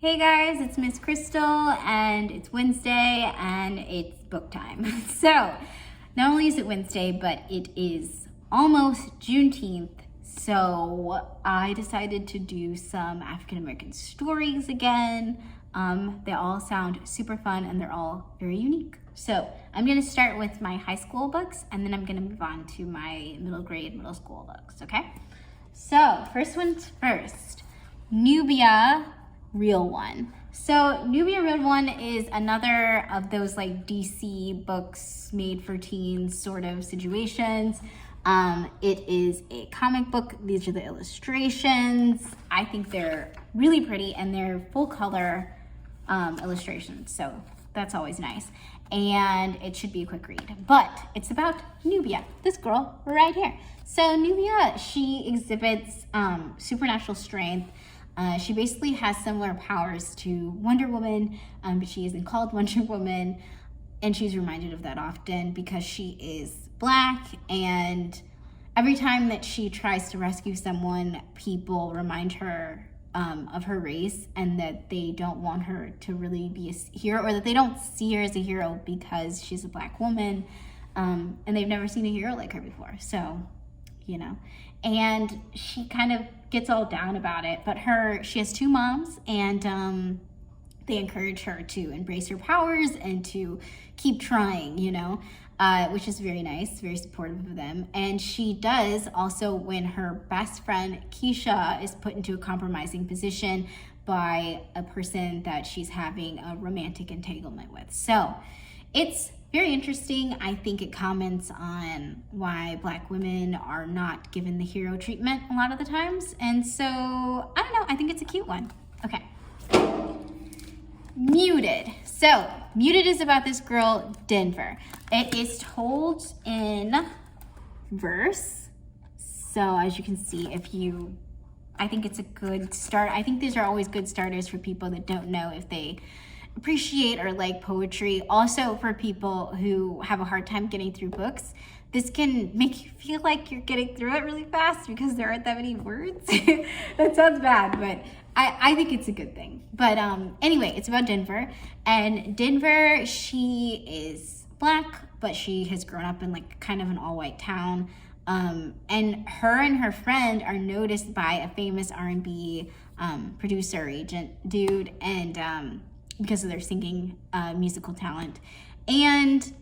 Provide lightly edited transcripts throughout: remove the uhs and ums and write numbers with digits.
Hey guys, it's Miss Crystal and it's Wednesday and it's book time. So, not only is it Wednesday, but it is almost Juneteenth. So, I decided to do some African American stories again. They all sound super fun and they're all very unique. So, I'm going to start with my high school books and then I'm going to move on to my middle school books, okay? So, first one's first. Nubia Red One. So Nubia Red One is another of those like DC books made for teens sort of situations. It is a comic book. These are the illustrations. I think they're really pretty and they're full color illustrations. So that's always nice. And it should be a quick read. But it's about Nubia, this girl right here. So Nubia, she exhibits supernatural strength. She basically has similar powers to Wonder Woman, but she isn't called Wonder Woman, and she's reminded of that often because she is Black, and every time that she tries to rescue someone, people remind her of her race and that they don't want her to really be a hero, or that they don't see her as a hero because she's a Black woman, and they've never seen a hero like her before, so, you know. And she kind of gets all down about it, but she has two moms, and they encourage her to embrace her powers and to keep trying, you know, which is very nice, very supportive of them. And she does also when her best friend Keisha is put into a compromising position by a person that she's having a romantic entanglement with. So it's very interesting. I think it comments on why Black women are not given the hero treatment a lot of the times. And so, I don't know, I think it's a cute one. Okay. Muted. So, Muted is about this girl, Denver. It is told in verse. So, as you can see, I think it's a good start. I think these are always good starters for people that don't know if they appreciate or like poetry. Also for people who have a hard time getting through books, this can make you feel like you're getting through it really fast because there aren't that many words. That sounds bad, but I think it's a good thing. But anyway, it's about Denver, and Denver, she is Black, but she has grown up in like kind of an all-white town, and her friend are noticed by a famous R&B producer agent dude, and because of their singing musical talent. And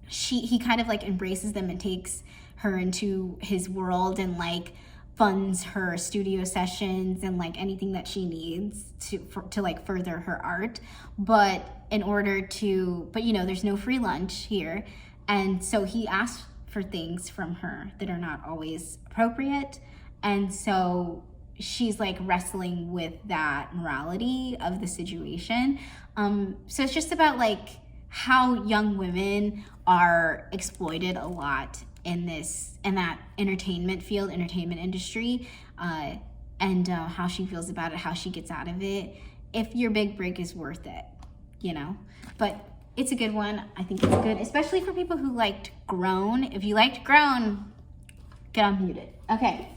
he kind of like embraces them and takes her into his world and like funds her studio sessions and like anything that she needs to like further her art. But you know, there's no free lunch here. And so he asks for things from her that are not always appropriate. And so she's like wrestling with that morality of the situation. So it's just about like how young women are exploited a lot in that entertainment industry, and how she feels about it, how she gets out of it, if your big break is worth it, you know. But it's a good one. I think it's good, especially for people who liked Grown. If you liked Grown, get on Muted. Okay.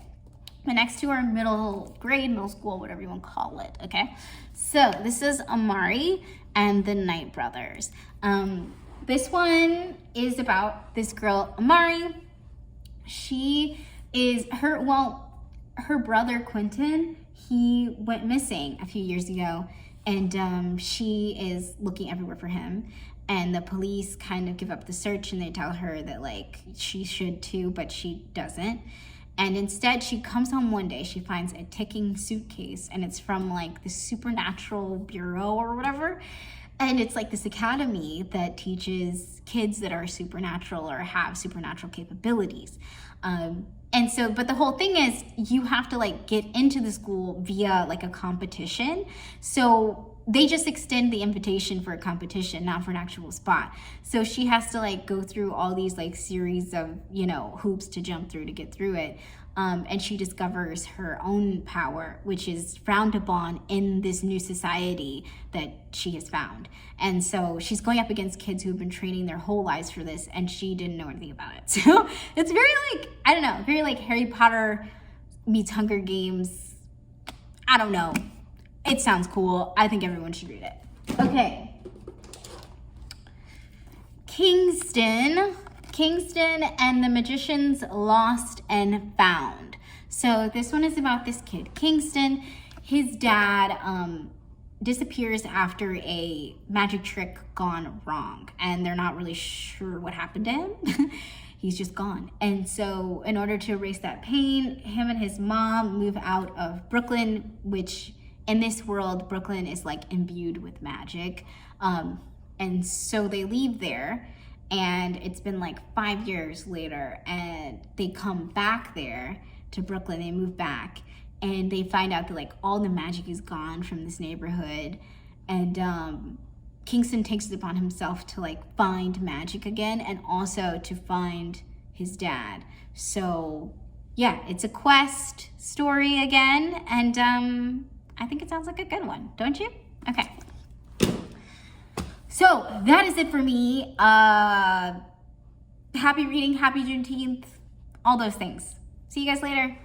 Next to our middle school, whatever you want to call it, okay? So this is Amari and the Night Brothers. This one is about this girl, Amari. Her brother, Quentin, he went missing a few years ago, and she is looking everywhere for him. And the police kind of give up the search, and they tell her that like she should too, but she doesn't. And instead, she comes home one day, she finds a ticking suitcase, and it's from like the Supernatural Bureau or whatever. And it's like this academy that teaches kids that are supernatural or have supernatural capabilities. But the whole thing is you have to like get into the school via like a competition. So they just extend the invitation for a competition, not for an actual spot. So she has to like go through all these like series of, you know, hoops to jump through to get through it. And she discovers her own power, which is frowned upon in this new society that she has found. And so she's going up against kids who have been training their whole lives for this, and she didn't know anything about it. So it's very like, I don't know, very like Harry Potter meets Hunger Games. I don't know. It sounds cool. I think everyone should read it. Okay. Kingston and the Magicians Lost and Found. So this one is about this kid, Kingston. His dad disappears after a magic trick gone wrong, and they're not really sure what happened to him. He's just gone. And so in order to erase that pain, him and his mom move out of Brooklyn, which in this world, Brooklyn is like imbued with magic. And so they leave there, and it's been like 5 years later, and they come back there to Brooklyn. They move back, and they find out that like all the magic is gone from this neighborhood. And Kingston takes it upon himself to like find magic again, and also to find his dad. So yeah, it's a quest story again, and I think it sounds like a good one, don't you? Okay. So that is it for me. Happy reading, happy Juneteenth, all those things. See you guys later.